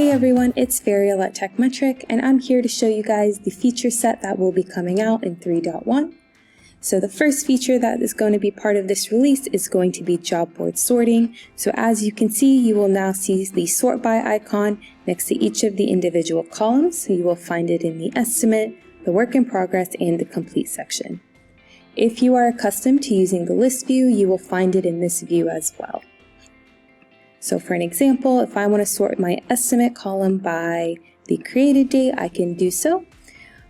Hey everyone, it's Varial at Tekmetric, and I'm here to show you guys the feature set that will be coming out in 3.1. So the first feature that is going to be part of this release is going to be job board sorting. So as you can see, you will now see the sort by icon next to each of the individual columns. So you will find it in the estimate, the work in progress, and the complete section. If you are accustomed to using the list view, you will find it in this view as well. So for an example, if I want to sort my estimate column by the created date, I can do so.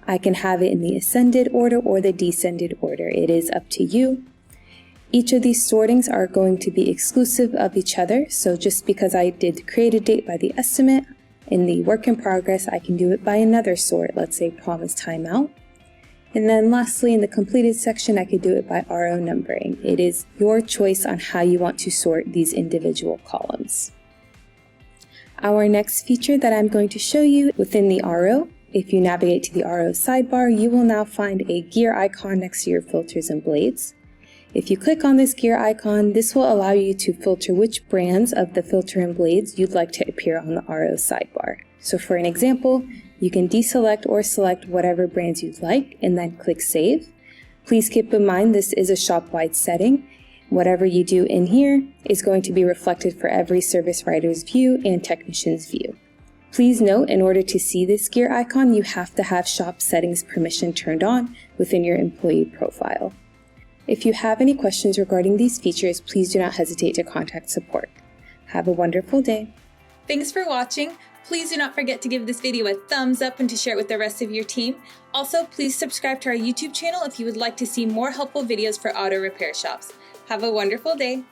I can have it in the ascended order or the descended order. It is up to you. Each of these sortings are going to be exclusive of each other. So just because I did the created date by the estimate, in the work in progress, I can do it by another sort, let's say promise timeout. And then lastly, in the completed section, I could do it by RO numbering. It is your choice on how you want to sort these individual columns. Our next feature that I'm going to show you within the RO, if you navigate to the RO sidebar, you will now find a gear icon next to your filters and blades. If you click on this gear icon, this will allow you to filter which brands of the filter and blades you'd like to appear on the RO sidebar. So for an example, you can deselect or select whatever brands you'd like and then click Save. Please keep in mind this is a shop-wide setting. Whatever you do in here is going to be reflected for every service writer's view and technician's view. Please note, in order to see this gear icon, you have to have shop settings permission turned on within your employee profile. If you have any questions regarding these features, please do not hesitate to contact support. Have a wonderful day. Thanks for watching. Please do not forget to give this video a thumbs up and to share it with the rest of your team. Also, please subscribe to our YouTube channel if you would like to see more helpful videos for auto repair shops. Have a wonderful day.